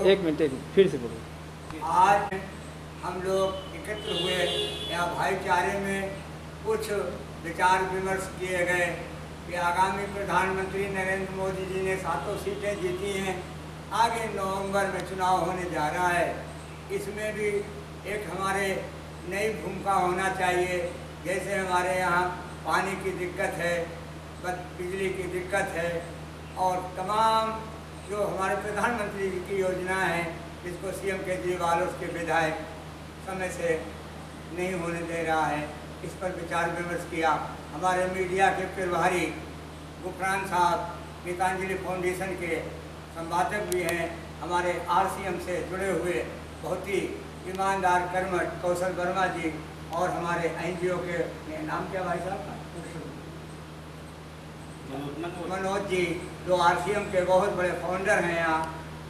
एक मिनट फिर से बोलो। आज हम लोग एकत्र हुए यहाँ भाईचारे में कुछ विचार विमर्श किए गए कि आगामी प्रधानमंत्री नरेंद्र मोदी जी ने 7 सीटें जीती हैं, आगे नवंबर में चुनाव होने जा रहा है, इसमें भी एक हमारे नई भूमिका होना चाहिए। जैसे हमारे यहाँ पानी की दिक्कत है, बिजली की दिक्कत है और तमाम जो हमारे प्रधानमंत्री जी की योजना है जिसको सीएम केजरीवाल उसके विधायक समय से नहीं होने दे रहा है, इस पर विचार विमर्श किया। हमारे मीडिया के प्रभारी गुफरान साहब गीतांजलि फाउंडेशन के संपादक भी हैं, हमारे आरसीएम से जुड़े हुए बहुत ही ईमानदार कर्मठ कौशल वर्मा जी और हमारे एनजीओ के नाम क्या भाई साहब मनोज जी जो आरसीएम के बहुत बड़े फाउंडर हैं, यहाँ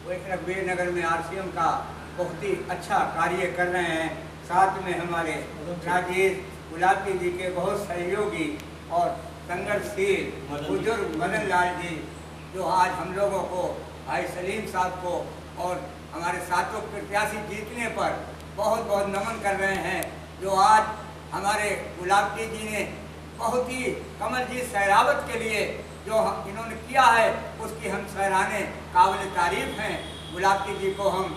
वो एक रघुवीर नगर में आरसीएम का बहुत ही अच्छा कार्य कर रहे हैं। साथ में हमारे राजेश गुलाटी जी के बहुत सहयोगी और संघर्षशील बुजुर्ग मदन लाल जी जो आज हम लोगों को, भाई सलीम साहब को और हमारे सातों प्रत्याशी जीतने पर बहुत बहुत नमन कर रहे हैं। जो आज हमारे गुलाटी जी ने बहुत ही कमलजीत सहरावत के लिए जो इन्होंने किया है उसकी हम सराहने काबिल तारीफ हैं। गुलाटी जी को हम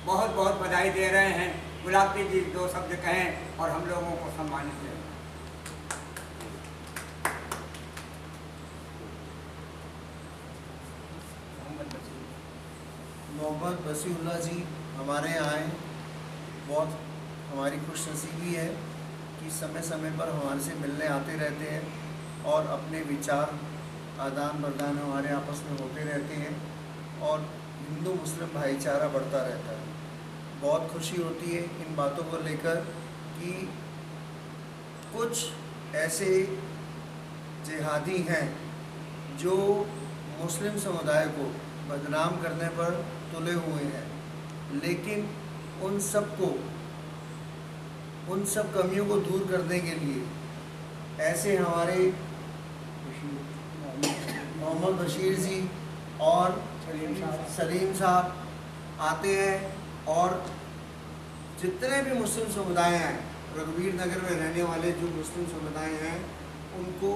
बहुत बहुत बधाई दे रहे हैं। गुलाटी जी 2 शब्द कहें और हम लोगों को सम्मानित करें। मोहम्मद बसीउल्लाह जी हमारे यहाँ आए, बहुत हमारी खुशनसीबी है कि समय समय पर हमारे से मिलने आते रहते हैं और अपने विचार आदान प्रदान हमारे आपस में होते रहते हैं और हिंदू मुस्लिम भाईचारा बढ़ता रहता है। बहुत खुशी होती है इन बातों को लेकर कि कुछ ऐसे जिहादी हैं जो मुस्लिम समुदाय को बदनाम करने पर तुले हुए हैं, लेकिन उन सब कमियों को दूर करने के लिए ऐसे हमारे मोहम्मद बशीर जी और सलीम साहब आते हैं और जितने भी मुस्लिम समुदाय हैं, रघुवीर नगर में रहने वाले जो मुस्लिम समुदाय हैं, उनको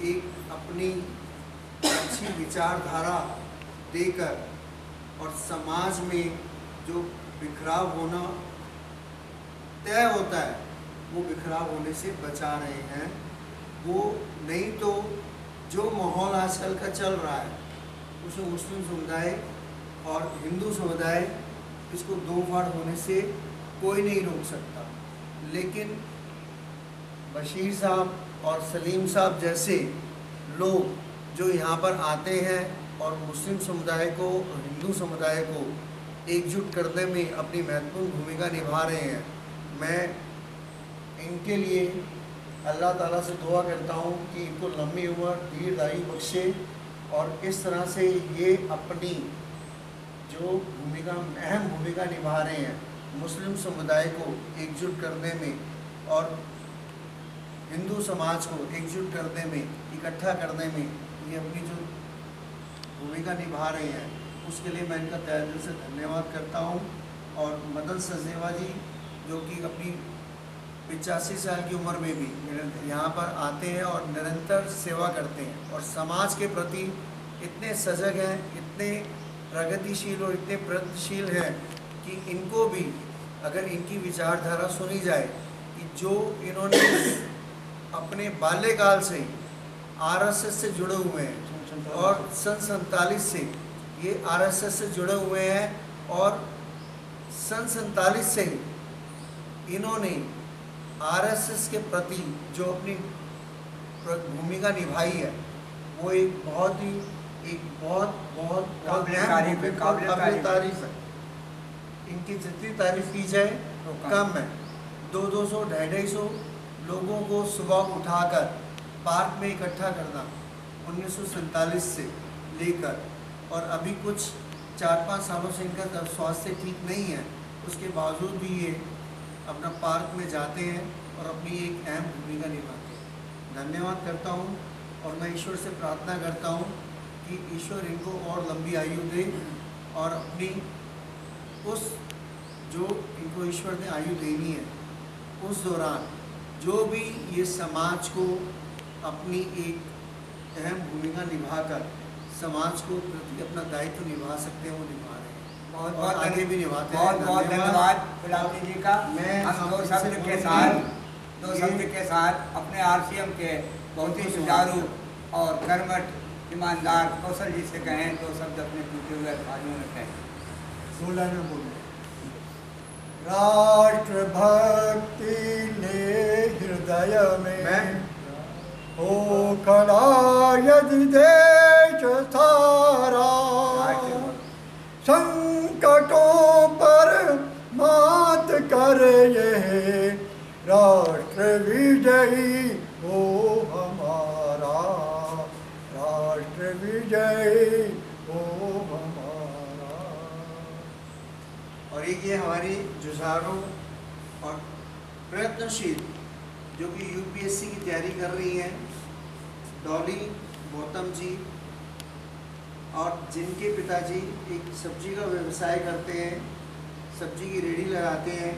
एक अपनी अच्छी विचारधारा देकर और समाज में जो बिखराव होना तय होता है वो बिखराव होने से बचा रहे हैं। वो नहीं तो जो माहौल आजकल का चल रहा है उसमें मुस्लिम समुदाय और हिंदू समुदाय इसको दो फाड़ होने से कोई नहीं रोक सकता, लेकिन बशीर साहब और सलीम साहब जैसे लोग जो यहाँ पर आते हैं और मुस्लिम समुदाय को और हिंदू समुदाय को एकजुट करने में अपनी महत्वपूर्ण भूमिका निभा रहे हैं, मैं इनके लिए अल्लाह ताला से दुआ करता हूँ कि इनको लंबी उम्र दीर्घायु बख्शे और इस तरह से ये अपनी जो भूमिका अहम भूमिका निभा रहे हैं मुस्लिम समुदाय को एकजुट करने में और हिंदू समाज को एकजुट करने में, इकट्ठा करने में ये अपनी जो भूमिका निभा रहे हैं उसके लिए मैं इनका तहे दिल से धन्यवाद करता हूँ। और मदन सचदेवा जी जो कि अपनी 85 साल की उम्र में भी यहाँ पर आते हैं और निरंतर सेवा करते हैं और समाज के प्रति इतने सजग हैं, इतने प्रगतिशील और इतने प्रगतिशील हैं कि इनको भी अगर इनकी विचारधारा सुनी जाए कि जो इन्होंने अपने बाल्यकाल से आरएसएस से जुड़े हुए हैं और सन 47 से ये आरएसएस से जुड़े हुए हैं और सन 47 से इन्होंने आरएसएस के प्रति जो अपनी भूमिका निभाई है वो एक बहुत काबिल तारीफ है। इनकी जितनी तारीफ की जाए तो कम है। 200 250 लोगों को सुबह उठाकर पार्क में इकट्ठा करना 1947 से लेकर और अभी कुछ 4-5 सालों से इनका स्वास्थ्य ठीक नहीं है, उसके बावजूद भी ये अपना पार्क में जाते हैं और अपनी एक अहम भूमिका निभाते हैं। धन्यवाद करता हूँ और मैं ईश्वर से प्रार्थना करता हूँ कि ईश्वर इनको और लंबी आयु दे और अपनी उस जो इनको ईश्वर ने आयु देनी है उस दौरान जो भी ये समाज को अपनी एक अहम भूमिका निभाकर समाज को प्रति अपना दायित्व निभा सकते हैं वो निभा रहे हैं। बहुत और बहुत आगे भी निभाते हैं। बहुत बहुत धन्यवाद गुलाटी जी का। मैं हम दो इससे शब्द के बहुत साथ ये- अपने आरसीएम के बहुत ही सुचारू और कर्मठ ईमानदार कौशल जी से कहें तो शब्द अपने टूटे हुए अल्फाजों में कहें। 16 में बोले। राष्ट्र भक्ति ने हृदय में हो खड़ा यदि देश सारा, संकटों पर मात कर ये राष्ट्र विजयी हो हमारा, राष्ट्र विजयी हो हमारा। और एक ये हमारी जुझारू और प्रयत्नशील जो कि यूपीएससी की तैयारी कर रही हैं डॉली गौतम जी, और जिनके पिताजी एक सब्जी का व्यवसाय करते हैं, सब्जी की रेहड़ी लगाते हैं,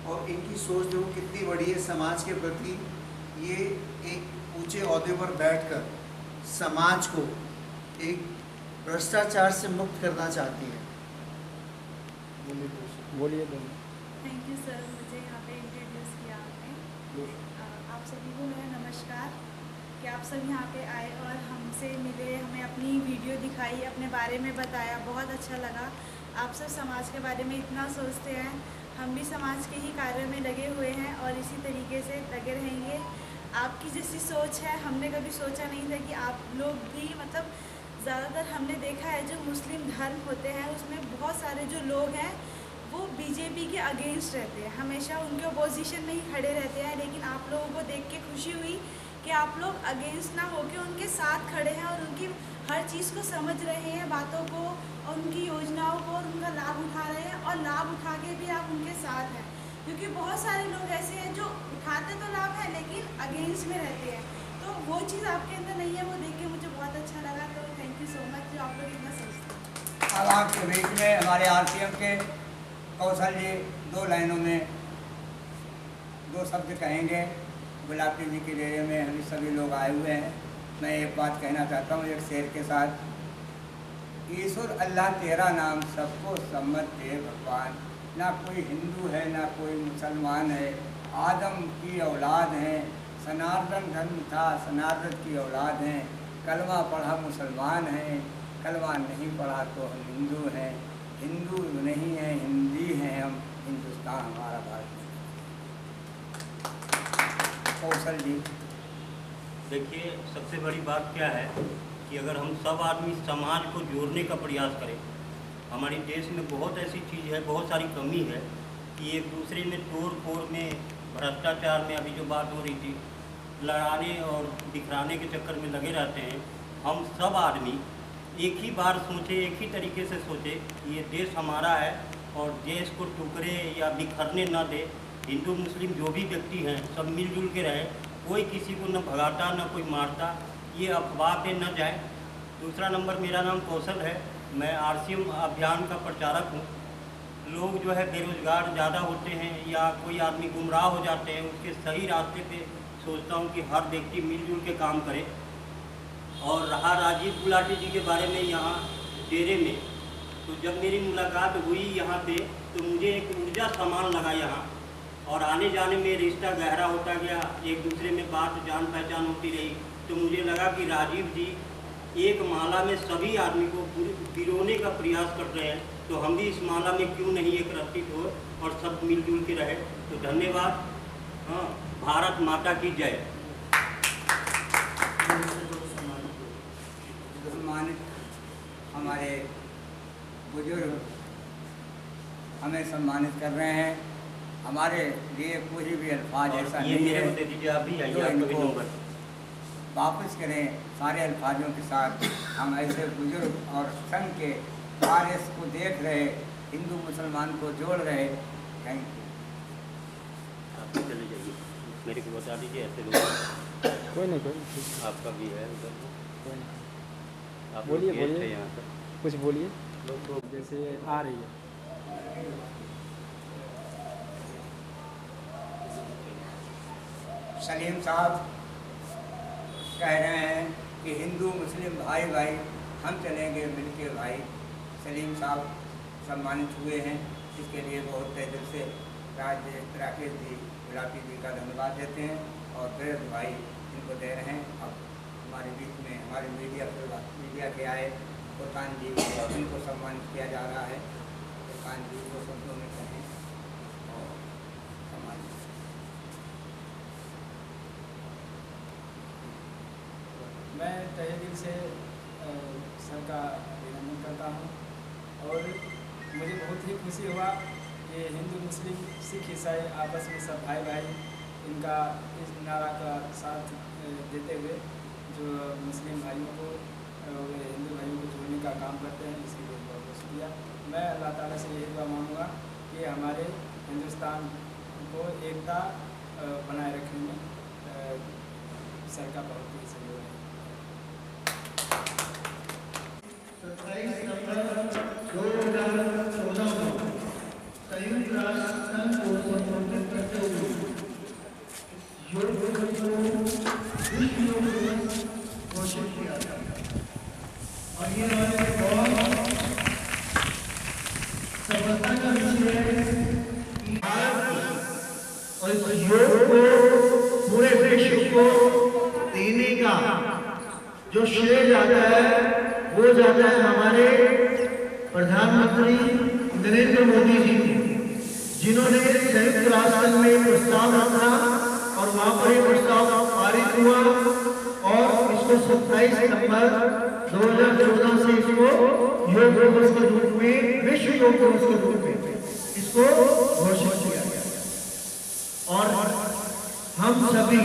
और इनकी सोच देखो कितनी बड़ी है समाज के प्रति। ये एक ऊंचे ओहदे पर बैठकर समाज को एक भ्रष्टाचार से मुक्त करना चाहती है। बोलिए। थैंक यू सर, मुझे यहाँ पे इंट्रोड्यूस किया आपने। आप सभी को मेरा नमस्कार कि आप सब यहाँ पे आए और हमसे मिले, हमें अपनी वीडियो दिखाई, अपने बारे में बताया, बहुत अच्छा लगा। आप सब समाज के बारे में इतना सोचते हैं, हम भी समाज के ही कार्य में लगे हुए हैं और इसी तरीके से लगे रहेंगे। आपकी जैसी सोच है, हमने कभी सोचा नहीं था कि आप लोग भी मतलब ज़्यादातर हमने देखा है जो मुस्लिम धर्म होते हैं उसमें बहुत सारे जो लोग हैं वो बीजेपी के अगेंस्ट रहते हैं, हमेशा उनके अपोजिशन में ही खड़े रहते हैं। लेकिन आप लोगों को देख के खुशी हुई कि आप लोग अगेंस्ट ना होकर उनके साथ खड़े हैं और उनकी हर चीज़ को समझ रहे हैं, बातों को और उनकी योजनाओं को, और उनका लाभ उठा रहे हैं और लाभ उठा के भी आप उनके साथ हैं। क्योंकि बहुत सारे लोग ऐसे हैं जो उठाते तो लाभ है लेकिन अगेंस्ट में रहते हैं, तो वो चीज़ आपके अंदर नहीं है, वो देख के मुझे बहुत अच्छा लगा। तो थैंक यू सो मच जो आप लोग इतना सोचते हैं। अब आपके बीच में हमारे आरसीएम के कौशल जी 2 लाइनों में 2 शब्द कहेंगे। गुलाटी जी के डेरे में हम सभी लोग आए हुए हैं। मैं एक बात कहना चाहता हूँ एक शेर के साथ। ईश्वर अल्लाह तेरा नाम सबको सम्मत दे भगवान। ना कोई हिंदू है ना कोई मुसलमान है, आदम की औलाद हैं, सनातन धर्म था सनातन की औलाद हैं। कलमा पढ़ा मुसलमान हैं, कलमा नहीं पढ़ा तो हम हिंदू हैं। हिंदू नहीं है हिंदी हैं हम, हिंदुस्तान हमारा भारत। कौशल जी। देखिए, सबसे बड़ी बात क्या है कि अगर हम सब आदमी समाज को जोड़ने का प्रयास करें, हमारे देश में बहुत ऐसी चीज़ है, बहुत सारी कमी है कि एक दूसरे में तोड़ फोड़ में, भ्रष्टाचार में, अभी जो बात हो रही थी, लड़ाने और बिखराने के चक्कर में लगे रहते हैं। हम सब आदमी एक ही बार सोचें, एक ही तरीके से सोचें कि ये देश हमारा है और देश को टुकड़े या बिखरने ना दे। हिंदू मुस्लिम जो भी व्यक्ति हैं सब मिलजुल के रहे, कोई किसी को न भगाता न कोई मारता, ये अफवाह पे न जाए। दूसरा नंबर, मेरा नाम कौशल है, मैं आरसीएम अभियान का प्रचारक हूँ। लोग जो है बेरोजगार ज़्यादा होते हैं या कोई आदमी गुमराह हो जाते हैं, उसके सही रास्ते पे सोचता हूँ कि हर व्यक्ति मिलजुल के काम करे। और रहा राजीव गुलाटी जी के बारे में यहाँ डेरे में, तो जब मेरी मुलाकात हुई यहाँ पे तो मुझे एक ऊर्जा समान लगा यहाँ, और आने जाने में रिश्ता गहरा होता गया, एक दूसरे में बात जान पहचान होती रही। तो मुझे लगा कि राजीव जी एक माला में सभी आदमी को पिरोने का प्रयास कर रहे हैं, तो हम भी इस माला में क्यों नहीं एक रस्सी हो और सब मिलजुल के रहे। तो धन्यवाद। हाँ, भारत माता की जय। सम्मानित हमारे बुजुर्ग हमें सम्मानित कर रहे हैं। हमारे लिए कोई भी अल्फाज ऐसा नहीं है दे दीजिए, आप भी जो आइए, इनको वापस करें। सारे अल्फाजों के साथ हम ऐसे बुजुर्ग और संघ के कार्य को देख रहे, हिंदू मुसलमान को जोड़ रहे। Thank you. आप चले जाइए, मेरे को बता दीजिए ऐसे लोग। कोई नहीं आपका भी है उधर, कोई नहीं। आप बोलिए लोग गेस्ट बोलिए, हैं यहाँ पर। कुछ बोलिए। जैसे आ रही है सलीम साहब कह रहे हैं कि हिंदू मुस्लिम भाई भाई हम चलेंगे मिलके भाई। सलीम साहब सम्मानित हुए हैं, इसके लिए बहुत तहे दिल से राकेश जी गुलाटी जी का धन्यवाद देते हैं और फिर भाई इनको दे रहे हैं। अब हमारे बीच में हमारे मीडिया के आए फुरकान जी इनको सम्मानित किया जा रहा है। फुरकान जी को शब्दों में कहें और सम्मानित। मैं तहे दिल से सर का अभिनंदन करता हूँ और मुझे बहुत ही खुशी हुआ कि हिंदू मुस्लिम सिख ईसाई आपस में सब भाई भाई इनका इस नारा का साथ देते हुए जो मुस्लिम भाइयों को और हिंदू भाइयों को जोड़ने का काम करते हैं, इसके लिए बहुत बहुत शुक्रिया। मैं अल्लाह ताला से यही दुआ मांगूंगा कि हमारे हिंदुस्तान को एकता बनाए रखने में सर का बहुत ही सहयोग है। 27 नवंबर 2014 को संयुक्त राष्ट्र संघ को संबोधित करते हुए योग दिवस को विश्व योग दिवस घोषित किया था और ये हमारे बहुत सफलता का विषय है कि भारत और इस योग को पूरे विश्व को देने का जो श्रेय जाता है वो जाता है हमारे प्रधानमंत्री नरेंद्र मोदी जी को, जिन्होंने संयुक्त राष्ट्र में प्रस्ताव रखा और वहां पर ये प्रस्ताव पारित हुआ और इसको 27 नवंबर 2014 से इसको योग दिवस के रूप में, विश्व योग दिवस के रूप में इसको घोषित किया गया। और हम सभी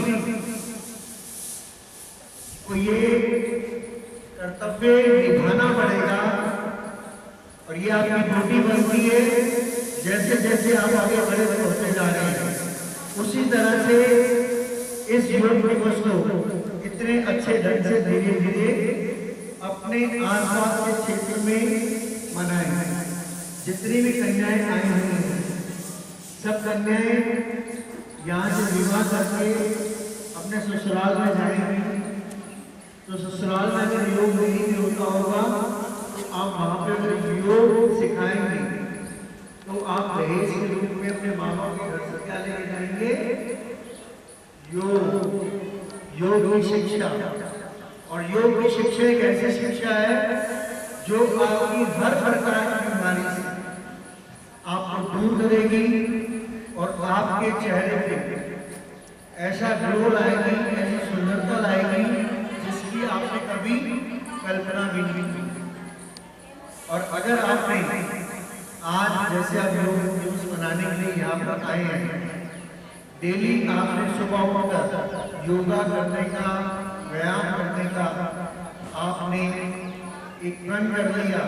को ये कर्तव्य निभाना पड़ेगा और ये आपकी ड्यूटी बनती है। जैसे जैसे आप आगे बड़े होते जा रहे हैं उसी तरह से इस योग दिवस को इतने अच्छे ढंग से धीरे धीरे अपने आसपास के क्षेत्र में मनाएं। जितनी भी कन्याएं आई हुई हैं सब कन्याएं यहाँ से विवाह करके अपने ससुराल में जाएंगे, तो ससुराल में अगर योग नहीं होता होगा तो आप वहाँ पे अगर योग सिखाएंगे तो आप दहेज के रूप में अपने माँ बाप के घर से क्या लेके जाएंगे? योग की शिक्षा। और योग की शिक्षा एक ऐसी शिक्षा है जो आपकी हर प्रकार की बीमारी से आपको दूर करेगी और आपके चेहरे पे ऐसा ग्लो लाएगी, ऐसी सुंदरता लाएगी जिसकी आपने कभी कल्पना भी नहीं की। और अगर आपने आज जैसे आप योग दिवस मनाने के लिए यहाँ पर आए हैं, डेली आपने सुबह उठकर योगा करने का, व्यायाम करने का आपने एक प्रण कर लिया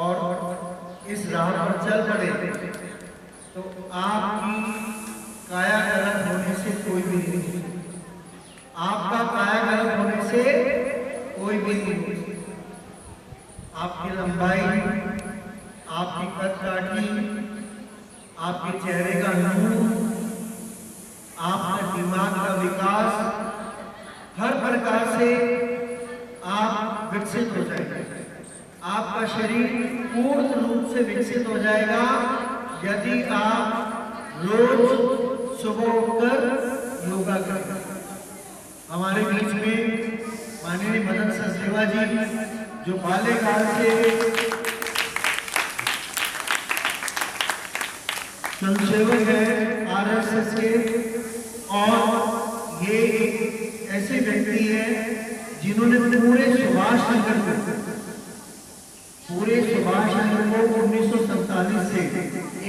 और इस राह पर चल पड़े, तो आपकी कायाकल्प होने से कोई भी नहीं, आपका कायाकल्प होने से कोई भी नहीं। आपकी लंबाई, आपकी कद काठी, आपके चेहरे का नूर, आपके दिमाग का विकास, हर प्रकार से आप विकसित हो जाएंगे। आपका शरीर पूर्ण रूप से विकसित हो जाएगा यदि आप रोज सुबह उठकर योगा करें। हमारे बीच में माननीय मदन सचदेवा जी जो बाल्यकाल से स्वयंसेवक है आरएसएस के, और ये ऐसे व्यक्ति है जिन्होंने पूरे सुभाष नगर को 1947 से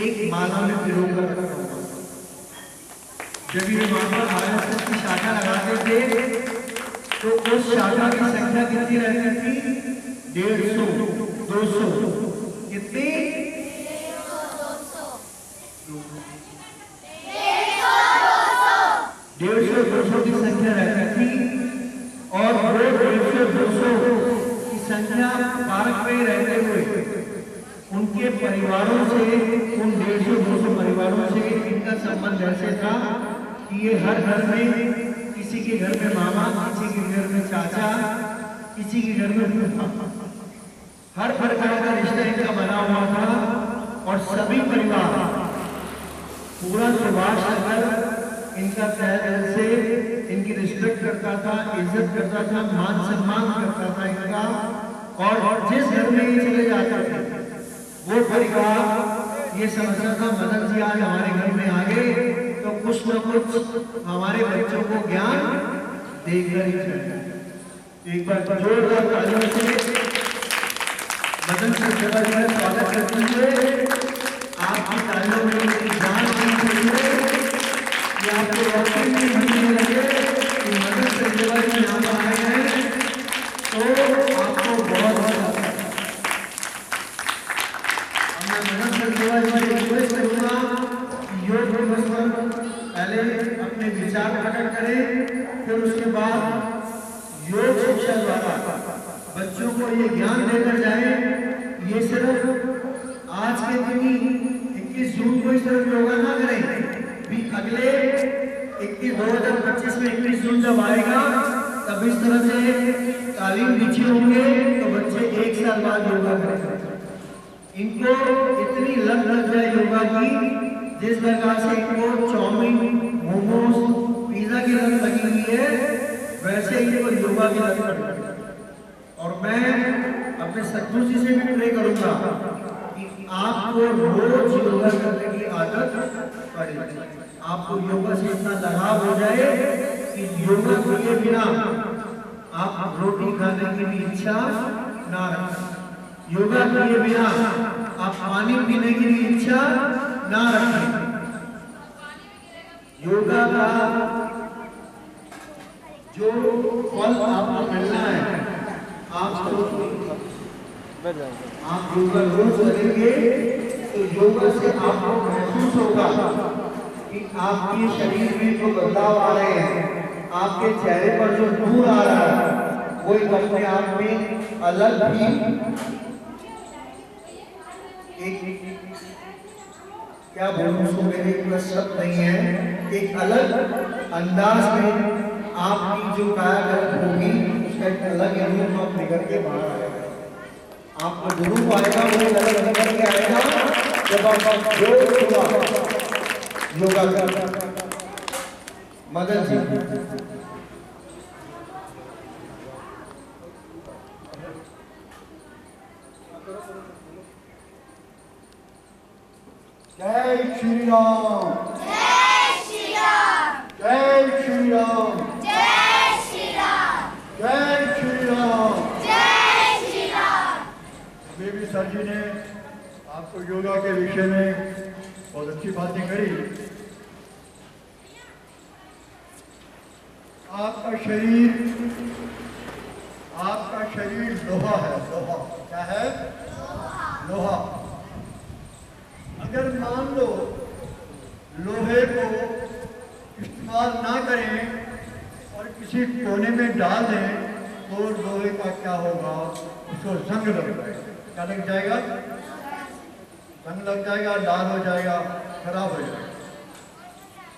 एक माला में पिरोकर रखा। जब ये वहां पर आरएसएस की शाखा लगाते थे तो उस शाखा की संख्या कितनी रहती थी? 150, 200, कितनी? 150-200 की संख्या रहती थी। और वो 150-200 की संख्या पार्क में रहते हुए उनके परिवारों से, उन 150-200 परिवारों से इनका संबंध ऐसे था कि ये हर घर में, किसी के घर में मामा, किसी के घर में चाचा, किसी के घर में फूफा, हर प्रकार का रिश्ता इनका बना हुआ था। और सभी परिवार, पूरा सुभाष नगर इनका तहे दिल से इनकी रिस्पेक्ट करता था, इज्जत करता था, मान सम्मान करता था इनका। और जिस घर में ये चले जाते थे वो परिवार ये समझता था मदन जी आज हमारे घर में आ गए तो कुछ न कुछ हमारे बच्चों को ज्ञान देकर ही चलेगा। एक बार जोरदार तालियों से मदन सर जी का स्वागत करते हुए आपकी तालियों में इनकी जान होनी चाहिए कि आपको वाकई में मिलने लगे कि मदन सर जी यहाँ पर आए हैं तो आपको बहुत मैं मदन सर जी रिक्वेस्ट करूँगा कि योग दिवस पर पहले अपने विचार प्रकट करें, फिर उसके बाद योग शिक्षा द्वारा बच्चों को ये ज्ञान देकर जाए। ये सिर्फ आज के दिन ही 21 जून को ही सिर्फ योगा ना करें, भी अगले 2025 में 21 जून जब आएगा तब इस तरह से तालीम बिछे होंगे तो बच्चे 1 साल बाद योगा करेंगे। इनको इतनी लत लग जाए योगा की, जिस प्रकार से इनको चाउमीन, मोमोज, पिज्जा की लत लगी हुई है, वैसे ही इनको योगा की लत लगी। और मैं अपने सद्गुरु जी से भी प्रे करूंगा कि आपको रोज योगा करने की आदत पड़े, आपको योगा से इतना लगाव हो जाए कि योगा किए बिना आप रोटी खाने की भी इच्छा ना रखें, योगा किए बिना आप पानी पीने की भी इच्छा ना रखें। योगा का जो फल आपको मिलना है, आप योगा रोज करेंगे तो योगा से आपको महसूस होगा कि आपके शरीर में जो बदलाव आ रहे हैं, आपके चेहरे पर जो नूर आ रहा है, वो एक अपने आप में अलग ही क्या बोलूं, उसको मेरे पास शब्द नहीं है, एक अलग अंदाज में आपकी जो कायाकल्प होगी उसका एक अलग रूप आप निकल के बाहर आएगा। आपको जरूर आएगा, वो अलग निकल के आएगा जब आप योगा कर। मदन जी जय श्री राम, जय श्री राम, जय श्री राम, जय श्री राम, जय श्री राम, जय श्री राम। बेबी सर जी ने आपको योगा के विषय में बहुत अच्छी बातें करी। आपका शरीर लोहा है, लोहा। क्या है? लोहा। अगर मान लो लोहे को इस्तेमाल ना करें और किसी कोने में डाल दें तो लोहे का क्या होगा? उसको जंग लग जाएगा। क्या लग जाएगा? जंग लग जाएगा, लाल हो जाएगा, खराब हो जाएगा।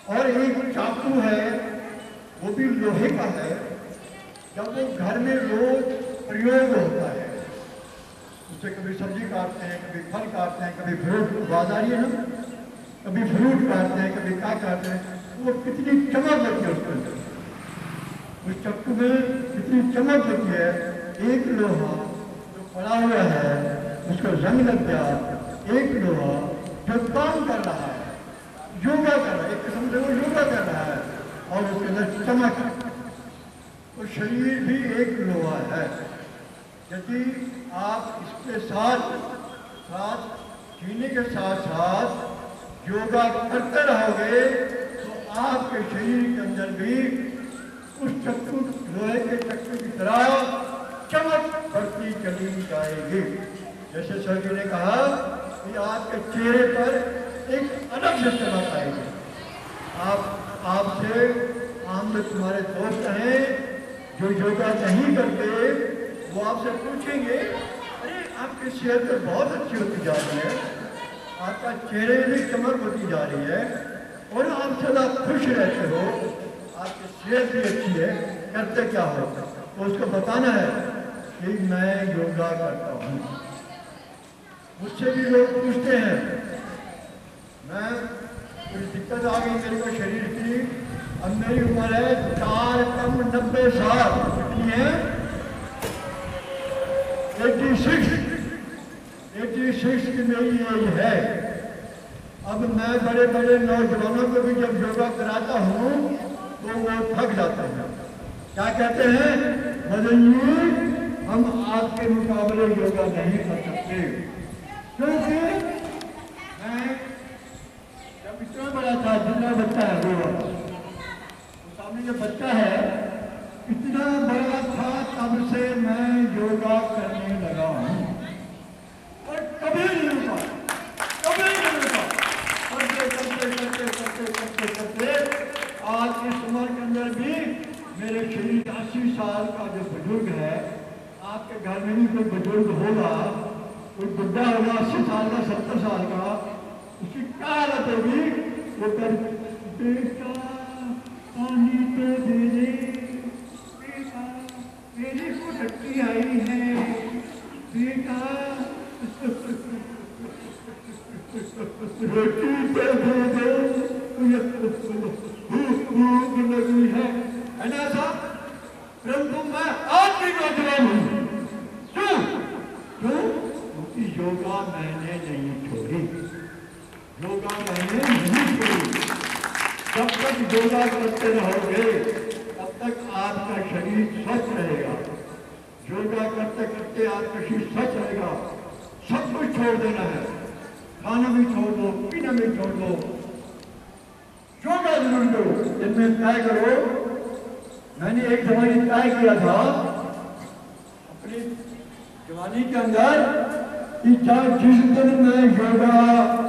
और एक चाकू है, वो भी लोहे का है। जब वो घर में रोज प्रयोग होता है, उससे कभी सब्जी काटते हैं, कभी फल काटते हैं, कभी फ्रूट, आवाज आ रही है ना, कभी फ्रूट काटते हैं, कभी क्या काटते हैं, वो कितनी चमक लगती है उसके अंदर, उस चक्कू में कितनी चमक लगती है। एक लोहा जो पड़ा हुआ है उसको जंग लग गया, एक लोहा जो काम कर रहा है, योगा कर रहा है, एक किस्म से वो योगा कर रहा है और उसके अंदर चमक है। तो शरीर भी एक लोहा है। यदि आप इसके साथ जीने के साथ साथ योगा करते रहोगे तो आपके शरीर के अंदर भी उस चक्कू, लोहे के चक्कू की तरह चमक बढ़ती चली जाएगी। जैसे सर जी ने कहा कि आपके चेहरे पर एक अलग से चमक आएगी। आपसे आमद तुम्हारे दोस्त हैं जो योगा नहीं करते, वो आपसे पूछेंगे, अरे आपकी सेहत तो बहुत अच्छी होती जा रही है, आपका चेहरे में चमक होती जा रही है और आप सदा खुश रहते हो, आपकी सेहत भी अच्छी है, करते क्या हो तो उसको बताना है कि मैं योगा करता हूँ। मुझसे भी लोग पूछते हैं, मैं कोई दिक्कत आ गई मेरे को शरीर की, अब मेरी उम्र है 4 कम 90 साल, कितनी है 86 की मेरी एज है। अब मैं बड़े बड़े नौजवानों को भी जब योगा कराता हूँ तो वो थक जाते हैं, क्या कहते हैं, मदन जी हम आपके मुकाबले योगा नहीं कर सकते, क्योंकि मैं जब इतना बड़ा था, जितना बच्चा है वो सामने जो बच्चा है इतना बड़ा था, तब से मैं योगा करने लगा हूँ और कभी नहीं रुका, कभी नहीं रुका, करते करते करते करते करते करते आज इस उम्र के अंदर भी मेरे शरीर 80 साल का जो बुजुर्ग है, आपके घर में भी कोई बुजुर्ग होगा, कोई बुढ़ा होगा 80 साल का 70 साल का, उसकी क्या हालत होगी, वो कर बेटा पानी तो दे दे, बेटा मेरी को टट्टी आई है, बेटा रोटी तो दे दे, भूख लगी है ना साहब। परंतु मैं आज भी नौजवान हूँ, क्यों क्यों, क्योंकि योगा मैंने नहीं छोड़ी, योगा मैंने नहीं छोड़ी। जब तक योगा करते रहोगे तब तक आपका शरीर स्वस्थ रहेगा, योगा करते करते आपका शरीर स्वस्थ रहेगा। सब कुछ छोड़ देना है, खाना भी छोड़ दो, पीना भी छोड़ दो, योगा जरूर करो, इनमें तय करो। मैंने एक जमाने तय किया था अपनी जवानी के अंदर कि जिस दिन मैं योगा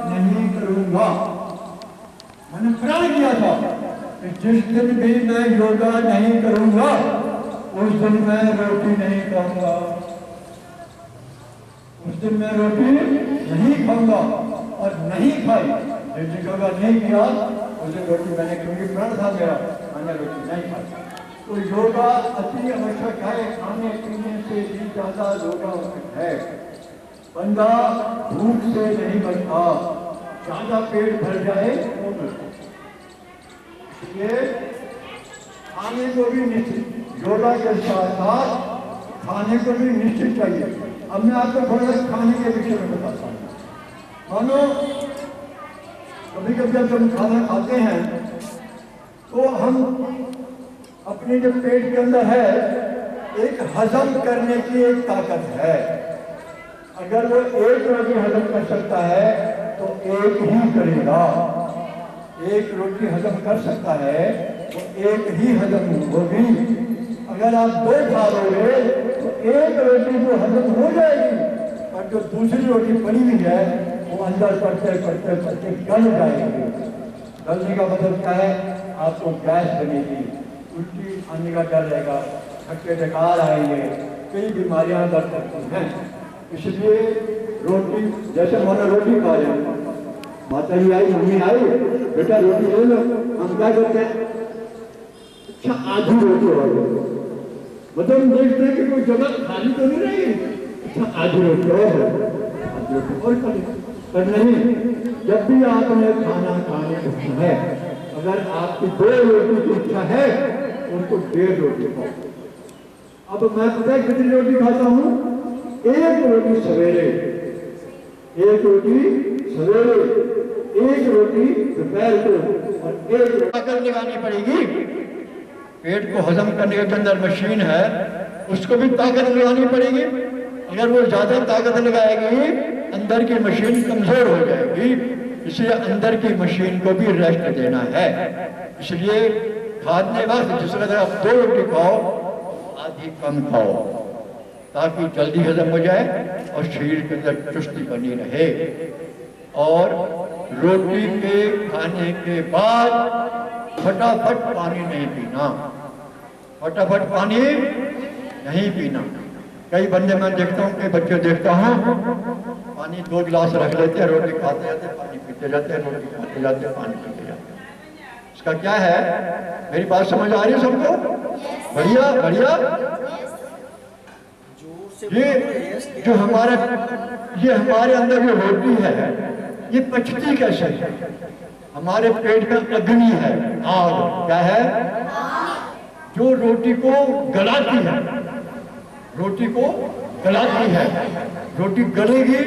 नहीं करूंगा, मैंने प्रण किया था कि जिस दिन भी मैं योगा नहीं करूंगा उस दिन मैं रोटी नहीं खाऊंगा, उस दिन मैं रोटी नहीं खाऊंगा। और नहीं खाई, जिस दिन योगा नहीं किया उस दिन रोटी मैंने, क्योंकि प्रण था मेरा, मैंने रोटी नहीं खाई। तो योगा अति आवश्यक है, खाने पीने से भी ज्यादा योगा आवश्यक है। बंदा भूख से नहीं बनता, ज्यादा पेट भर जाए तो बनता। इसलिए खाने को भी निश्चित, योगा के साथ साथ खाने को भी निश्चित चाहिए। अब मैं आपको थोड़ा सा खाने के विषय में बताता हूँ। मानो कभी कभी जब हम खाना खाते हैं तो हम अपने जो पेट के अंदर है एक हजम करने की एक ताकत है। अगर वो एक रोटी हजम कर सकता है तो एक ही करेगा, एक रोटी हजम कर सकता है तो एक ही हजम होगी। अगर आप 2 खा लोगे तो एक रोटी तो हजम हो जाएगी, पर जो दूसरी रोटी पड़ी हुई है वो अंदर पड़ते पड़ते पड़ते गल जाएगी। गलने का मतलब क्या है, आपको गैस बनेगी, उल्टी आने का डर रहेगा, थक्के डकार आएंगे, कई बीमारियां अंदर सकती हैं। इसलिए रोटी, जैसे मैंने रोटी खा रहे, माता जी आई, मम्मी आई, बेटा रोटी ले लो, हम क्या करते हैं, अच्छा आधी रोटी और मतलब देखते हैं कि कोई जगह खाली तो नहीं रहेगी, अच्छा आधी रोटी और पर नहीं। जब भी आपने खाना खाने की इच्छा है, अगर आपकी 2 रोटी की इच्छा है उनको 1.5 रोटी खाओ। अब मैं पता है कितनी रोटी खाता हूँ, 1 रोटी सवेरे, 1 रोटी सवेरे, 1 रोटी दोपहर को और 1 ताकत लगानी पड़ेगी। पेट को हजम करने के अंदर मशीन है, उसको भी ताकत लगानी पड़ेगी। अगर वो ज्यादा ताकत लगाएगी अंदर की मशीन कमजोर हो जाएगी, इसलिए अंदर की मशीन को भी रेस्ट देना है। इसलिए खाने वक्त जिस वक्त आप 2 रोटी खाओ आधी कम खाओ ताकि जल्दी हजम हो जाए और शरीर के अंदर चुस्ती बनी रहे। और रोटी के खाने के बाद फटाफट पानी नहीं पीना, फटाफट पानी नहीं पीना। कई बंदे मैं देखता हूँ, कई बच्चे देखता हूँ, पानी 2 गिलास रख लेते हैं, रोटी खाते जाते हैं, पानी पीते जाते हैं, रोटी खाते जाते हैं, पानी पीते जाते हैं। इसका क्या है? मेरी बात समझ आ रही है सबको? बढ़िया बढ़िया। ये जो हमारे अंदर जो रोटी है, ये पचती कैसे है? हमारे पेट में अग्नि है, आग। क्या है? जो रोटी को गलाती है, रोटी को गलाती है। रोटी गलेगी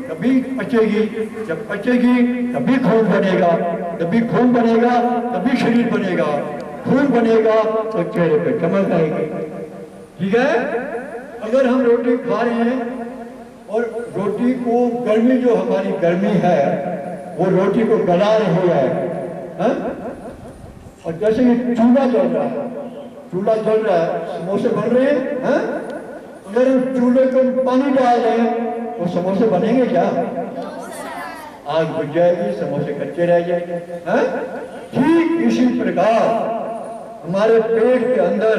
तभी पचेगी, जब पचेगी तभी खून बनेगा, तभी खून बनेगा तभी शरीर बनेगा, खून बनेगा तो चेहरे पे चमक आएगी। ठीक है? अगर हम रोटी खा रहे हैं और रोटी को गर्मी, जो हमारी गर्मी है वो रोटी को गला रही है, हा? और जैसे ये चूल्हा जल रहा है, चूल्हा जल रहा है, समोसे बन रहे हैं, हा? अगर हम चूल्हे को पानी डाल रहे हैं तो समोसे बनेंगे क्या? आग बुझ जाएगी, समोसे कच्चे रह जाएंगे। हा? ठीक इसी प्रकार हमारे पेट के अंदर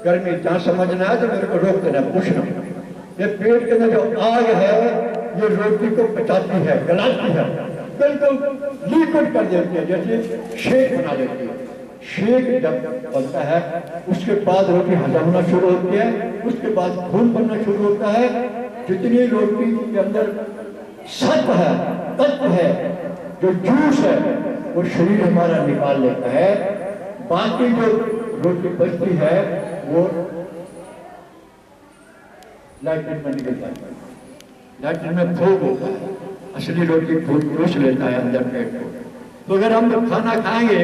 गर्मी, जहाँ समझना है तो मेरे को रोक देना, पूछना। ये पेट के अंदर जो आग है ये रोटी को पचाती है, गलाती है, बिल्कुल लिक्विड कर देती है, जैसे शेक बना देती है। शेक जब बनता है उसके बाद रोटी हजम होना शुरू होती है, उसके बाद खून बनना शुरू होता है। जितनी रोटी के अंदर सत्व है, तत्व है, जो जूस है, वो शरीर हमारा निकाल लेता है। बाकी जो रोटी बचती है वो लैट्रिन में निकल जाती है, लैट्रिन में फूक होता है, असली रोटी फूस लेता है अंदर पेट को। तो अगर हम खाना खाएंगे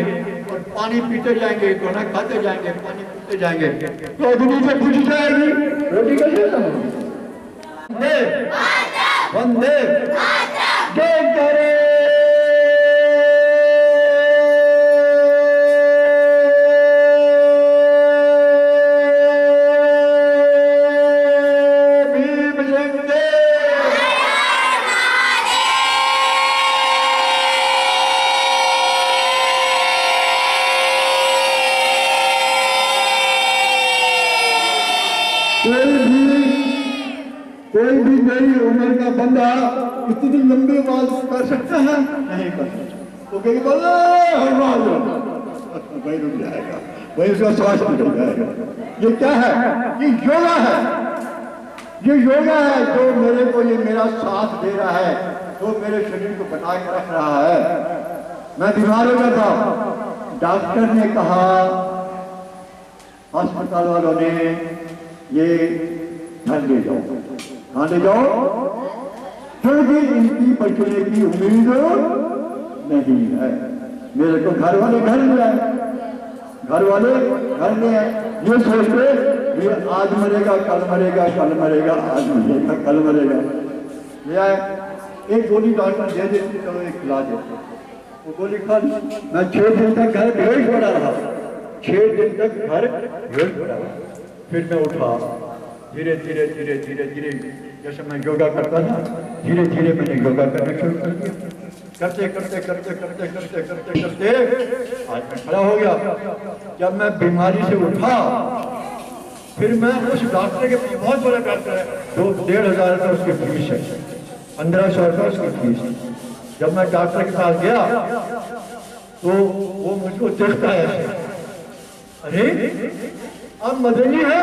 और पानी पीते जाएंगे, खाना खाते जाएंगे, पानी पीते जाएंगे, तो अग्नि से बुझ जाएगी, रोटी कैसे होगी? वंदे जय करे। कोई भी मेरी उम्र का बंदा इतनी लंबी आवाज कर सकता है? नहीं कर सकता। तो कहीं बोलो वही रुक जाएगा, वही उसका श्वास निकल जाएगा। ये क्या है? ये योगा है, ये योगा है जो मेरे को, ये मेरा साथ दे रहा है, जो मेरे शरीर को बना के रख रहा है। मैं बीमार हो गया था, डॉक्टर ने कहा, अस्पताल वालों ने, ये घर ले जाओ, कहाँ ले जाओ? क्योंकि इनकी बचने की उम्मीद नहीं है। मेरे को घर वाले घर ले आए, घर वाले घर ले आए, ये सोचते ये आज मरेगा, कल मरेगा, कल मरेगा, आज मरेगा, कल मरेगा। ले आए, एक गोली डॉक्टर दे देती, चलो एक खिला देते, वो गोली खा ली। मैं 6 दिन तक घर बेहोश पड़ा रहा, 6 दिन तक घर बेहोश पड़ा रहा। फिर मैं उठा, धीरे धीरे धीरे धीरे धीरे, जैसे मैं योगा करता था, धीरे धीरे मैंने योगा करना शुरू कर दिया। करते करते करते करते करते करते करते आज मैं खड़ा हो गया। जब मैं बीमारी से उठा, फिर मैं उस डॉक्टर के, बहुत बड़ा डॉक्टर है, 2,500 रुपये उसकी फीस है, 1,500 रुपये उसकी फीस है। जब मैं डॉक्टर के पास गया तो वो मुझको देखता है, अरे अब मदनी है।